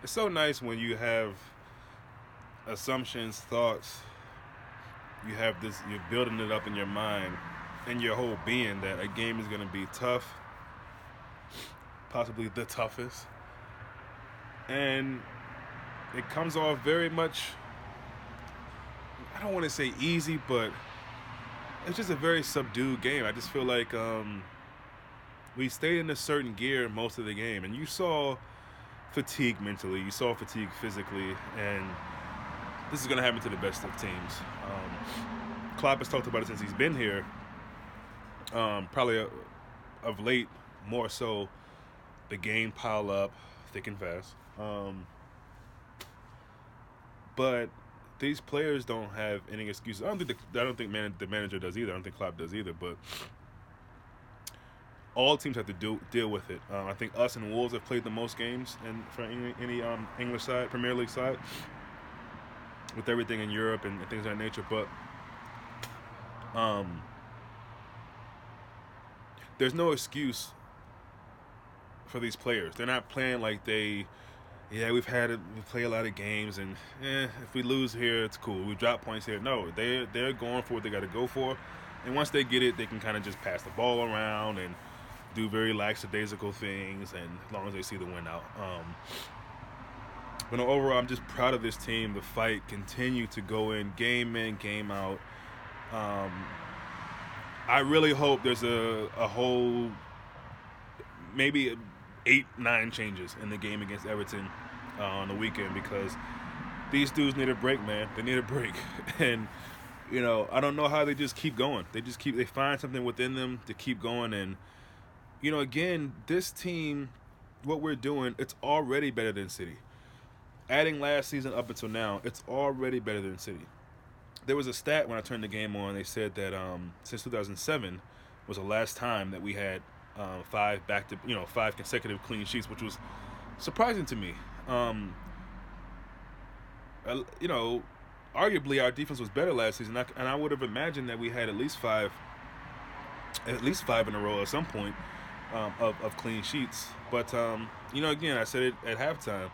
It's so nice when you have assumptions, thoughts. You have this. You're building it up in your mind and your whole being that a game is going to be tough, possibly the toughest, and it comes off very much. I don't want to say easy, but it's just a very subdued game. I just feel like we stayed in a certain gear most of the game, and you saw fatigue mentally, you saw fatigue physically, and this is going to happen to the best of teams. Klopp has talked about it since he's been here. Probably of late, more so, the game pile up thick and fast. But these players don't have any excuses. The manager does either. I don't think Klopp does either. But all teams have to deal with it. I think us and Wolves have played the most games for any English side, Premier League side, with everything in Europe and things of that nature. But there's no excuse for these players. They're not playing like we play a lot of games, and if we lose here, it's cool. We drop points here. No, they're going for what they got to go for, and once they get it, they can kind of just pass the ball around and do very lackadaisical things, and as long as they see the win out. But overall, I'm just proud of this team. The fight continue to go in, game out. I really hope there's a whole maybe 8-9 changes in the game against Everton on the weekend, because these dudes need a break, man. They need a break, and I don't know how they just keep going. They find something within them to keep going, and again, this team, what we're doing, it's already better than City. Adding last season up until now, it's already better than City. There was a stat when I turned the game on. They said that since 2007 was the last time that we had five consecutive clean sheets, which was surprising to me. Arguably our defense was better last season, and I would have imagined that we had at least five in a row at some point of clean sheets. But again, I said it at halftime.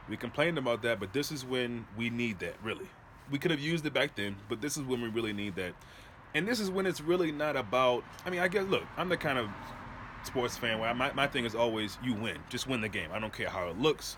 We complained about that, but this is when we need that, really. We could have used it back then, but this is when we really need that. And this is when it's really not about, I guess, look, I'm the kind of sports fan where my thing is always you win. Just win the game. I don't care how it looks.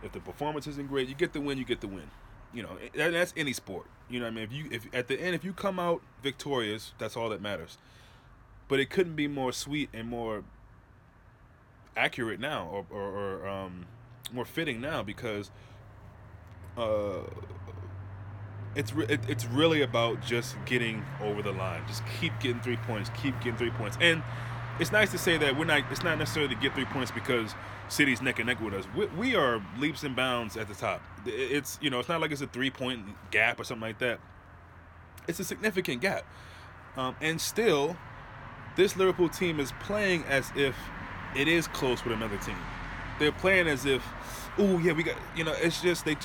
If the performance isn't great, you get the win, you get the win. That's any sport. You know what I mean? If at the end, if you come out victorious, that's all that matters. But it couldn't be more sweet and more accurate now, or more fitting now, because it's really about just getting over the line. Just keep getting 3 points. Keep getting 3 points. And it's nice to say that it's not necessarily to get 3 points because City's neck and neck with us. We are leaps and bounds at the top. It's it's not like it's a 3-point gap or something like that. It's a significant gap. And still, this Liverpool team is playing as if it is close with another team. They're playing as if, oh yeah, we got. It's just they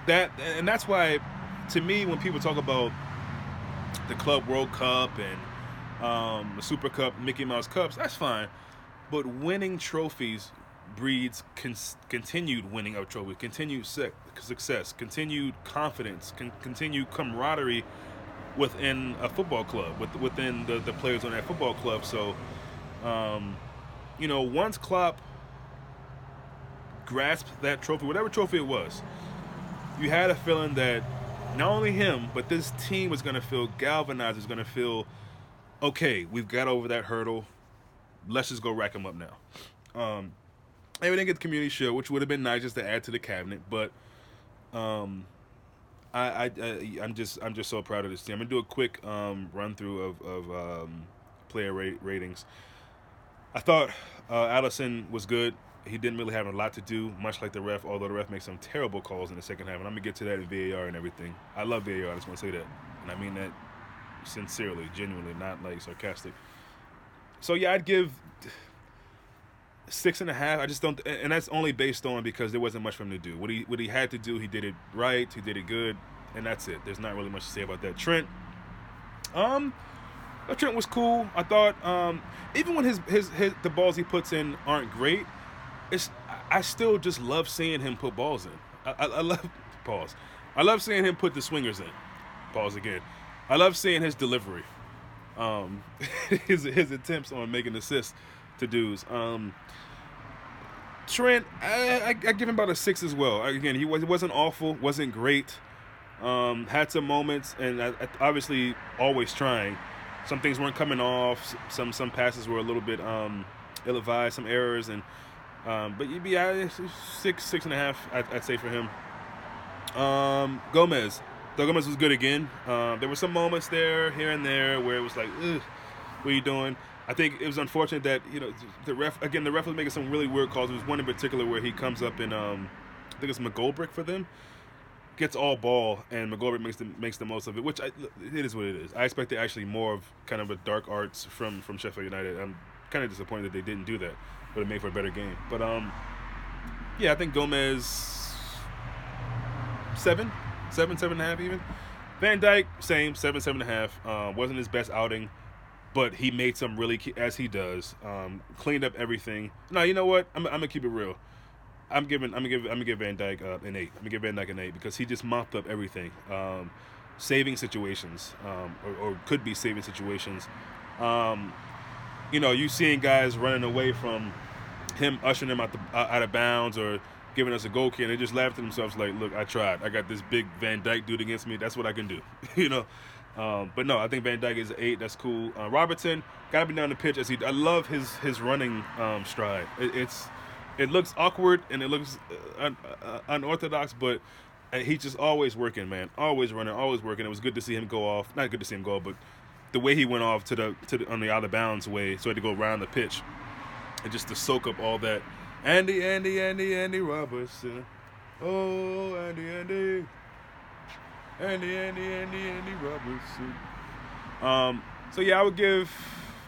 that, and that's why, to me, when people talk about the Club World Cup and the Super Cup, Mickey Mouse Cups, that's fine. But winning trophies breeds continued winning of trophies, continued success, continued confidence, continued camaraderie within a football club, within the players on that football club. So, once Klopp grasped that trophy, whatever trophy it was, you had a feeling that not only him, but this team was going to feel galvanized, is going to feel, okay, we've got over that hurdle. Let's just go rack them up now. And we didn't get the community shield, which would have been nice just to add to the cabinet. But I'm just so proud of this team. I'm gonna do a quick run through of player ratings. I thought Alisson was good. He didn't really have a lot to do, much like the ref, although the ref makes some terrible calls in the second half. And I'm going to get to that in VAR and everything. I love VAR, I just want to say that. And I mean that sincerely, genuinely, not like sarcastic. So, yeah, I'd give 6.5. I just don't, and that's only based on because there wasn't much for him to do. What he had to do, he did it right, he did it good, and that's it. There's not really much to say about that. Trent was cool. I thought, even when the balls he puts in aren't great, it's I still just love seeing him put balls in. I love pause. I love seeing him put the swingers in. Pause again. I love seeing his delivery. Um, his attempts on making assists to dudes. Trent, I give him about a 6 as well. Again, he wasn't awful, wasn't great. Had some moments, and obviously always trying. Some things weren't coming off. Some passes were a little bit ill-advised, some errors, and but you'd be 6.5. I'd say for him. Gomez. Though Gomez was good again. There were some moments there, here and there, where it was like, ugh, what are you doing? I think it was unfortunate that the ref was making some really weird calls. There was one in particular where he comes up and I think it's McGoldrick for them, gets all ball, and McGoldrick makes the most of it, which it is what it is. I expected actually more of kind of a dark arts from Sheffield United. I'm kind of disappointed that they didn't do that, but it made for a better game. But yeah, I think Gomez 7, 7.5 even. Van Dijk, same, 7.5. Wasn't his best outing, but he made some really, as he does, cleaned up everything. No, you know what? I'm gonna keep it real. I'm gonna give Van Dijk an 8. I'm gonna give Van Dijk an 8 because he just mopped up everything, saving situations, or could be saving situations. You seeing guys running away from him, ushering them out of bounds, or giving us a goal kick, and they just laughed at themselves like, "Look, I tried. I got this big Van Dijk dude against me. That's what I can do." But no, I think Van Dijk is an 8. That's cool. Robertson gotta be down the pitch I love his running stride. It looks awkward and it looks unorthodox, but he's just always working, man. Always running, always working. It was good to see him go off. Not good to see him go, but the way he went off on the out of bounds way, so he had to go around the pitch, and just to soak up all that. Andy Robertson. Oh, Andy Robertson. So yeah, I would give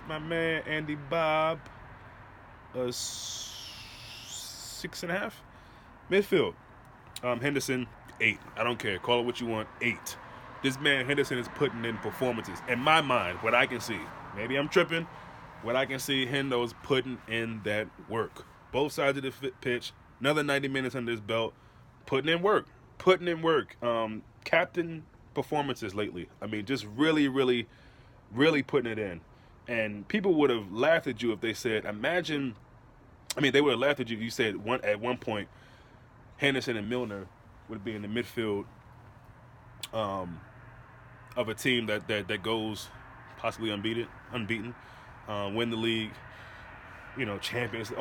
my man Andy Bob a 6.5. Midfield. Henderson, 8. I don't care. Call it what you want. 8. This man Henderson is putting in performances. In my mind, what I can see. Maybe I'm tripping. What I can see, Hendo's putting in that work. Both sides of the pitch. Another 90 minutes under his belt. Putting in work. Captain performances lately. I mean, just really, really, really putting it in. And people would have laughed at you if they said, imagine, they would have laughed at you if you said at one point, Henderson and Milner would be in the midfield of a team that goes possibly unbeaten, win the league, champions.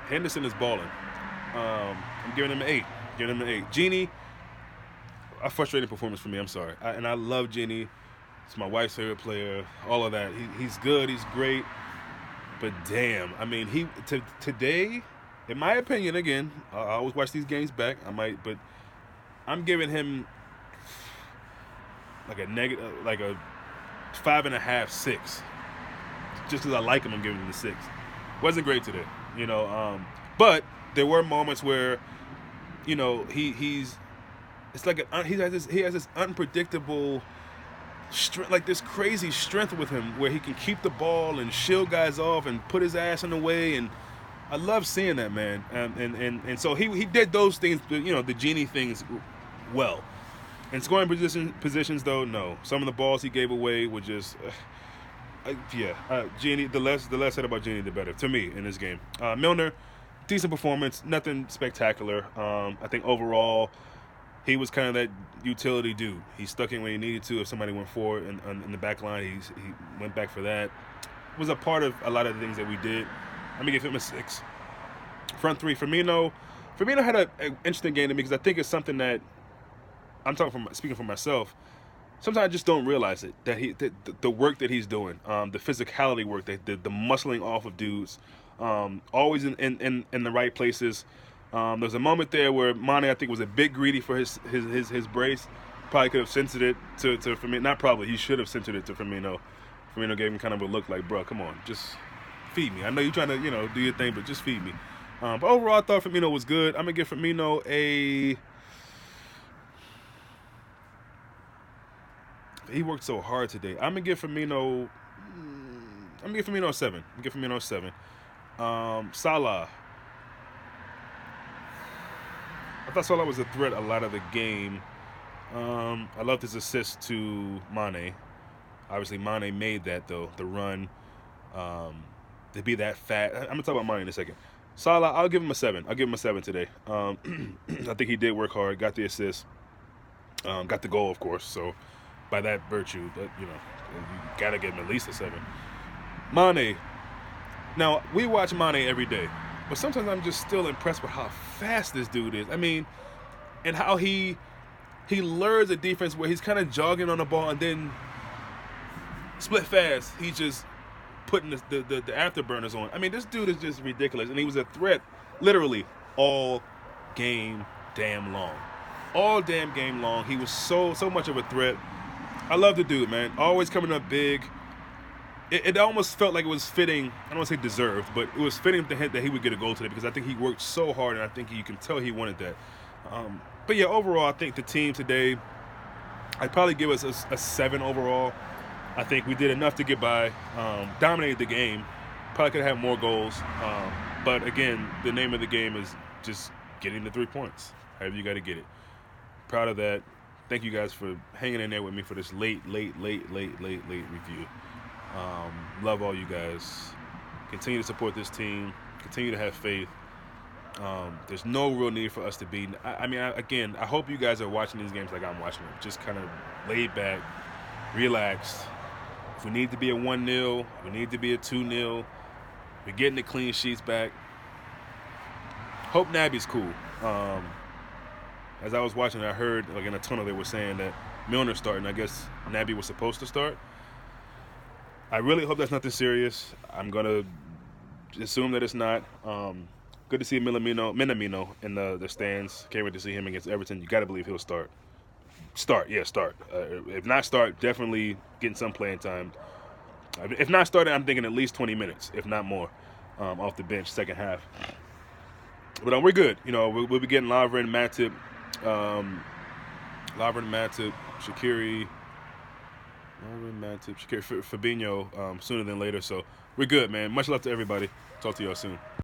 Henderson is balling. I'm giving him an 8. Genie, a frustrating performance for me. I'm sorry. I love Genie. It's my wife's favorite player. All of that. He's good. He's great. But damn, today, in my opinion, again, I always watch these games back. But I'm giving him like a 5.5, 6. Just because I like him, I'm giving him the 6. Wasn't great today, but there were moments where, he has this unpredictable strength, like this crazy strength with him, where he can keep the ball and shield guys off and put his ass in the way, and I love seeing that, man. And so he did those things, the Genie things, well. And scoring positions though, no. Some of the balls he gave away were just. Genie. The less said about Genie, the better to me in this game. Milner, decent performance, nothing spectacular. I think overall, he was kind of that utility dude. He stuck in when he needed to. If somebody went forward in the back line, he went back for that. Was a part of a lot of the things that we did. I'm gonna give him a 6. Front three, Firmino had an interesting game to me because I think it's something that I'm speaking for myself. Sometimes I just don't realize it, that the work that he's doing, the physicality work, the muscling off of dudes, always in the right places. There's a moment there where Mane, I think, was a bit greedy for his brace. Probably could have censored it to Firmino. Not probably, he should have censored it to Firmino. Firmino gave him kind of a look like, bro, come on, just feed me. I know you're trying to, do your thing, but just feed me. But overall, I thought Firmino was good. I'm going to give Firmino he worked so hard today. I'm going to give Firmino a 7. Salah. I thought Salah was a threat a lot of the game. I loved his assist to Mane. Obviously, Mane made that, though, the run. To be that fat. I'm going to talk about Mane in a second. Salah, I'll give him a 7. I'll give him a 7 today. I think he did work hard, got the assist, got the goal, of course. So, by that virtue, that you got to give him at least a 7. Mane. Now, we watch Mane every day. But sometimes I'm just still impressed with how fast this dude is. I mean, and how he lures a defense where he's kind of jogging on the ball and then split fast. He's just putting the afterburners on. I mean, this dude is just ridiculous. And he was a threat literally all game damn long. All damn game long. He was so much of a threat. I love the dude, man. Always coming up big. It almost felt like it was fitting. I don't want to say deserved, but it was fitting to hint that he would get a goal today because I think he worked so hard, and I think you can tell he wanted that. But yeah, overall, I think the team today, I'd probably give us a 7 overall. I think we did enough to get by. Dominated the game. Probably could have had more goals. But again, the name of the game is just getting the 3 points. However you got to get it. Proud of that. Thank you guys for hanging in there with me for this late review. Love all you guys. Continue to support this team. Continue to have faith. There's no real need for us to be. Again, I hope you guys are watching these games like I'm watching them. Just kind of laid back, relaxed. If we need to be a 1-0, we need to be a 2-0. We're getting the clean sheets back. Hope Naby's cool. As I was watching, I heard like in a tunnel they were saying that Milner's starting. I guess Naby was supposed to start. I really hope that's nothing serious. I'm going to assume that it's not. Good to see Minamino in the stands. Can't wait to see him against Everton. You got to believe he'll start. Start. If not start, definitely getting some playing time. If not starting, I'm thinking at least 20 minutes, if not more, off the bench, second half. But we're good. We'll be getting Lovren, Matip, Shaqiri, Fabinho sooner than later. So we're good, man. Much love to everybody. Talk to y'all soon.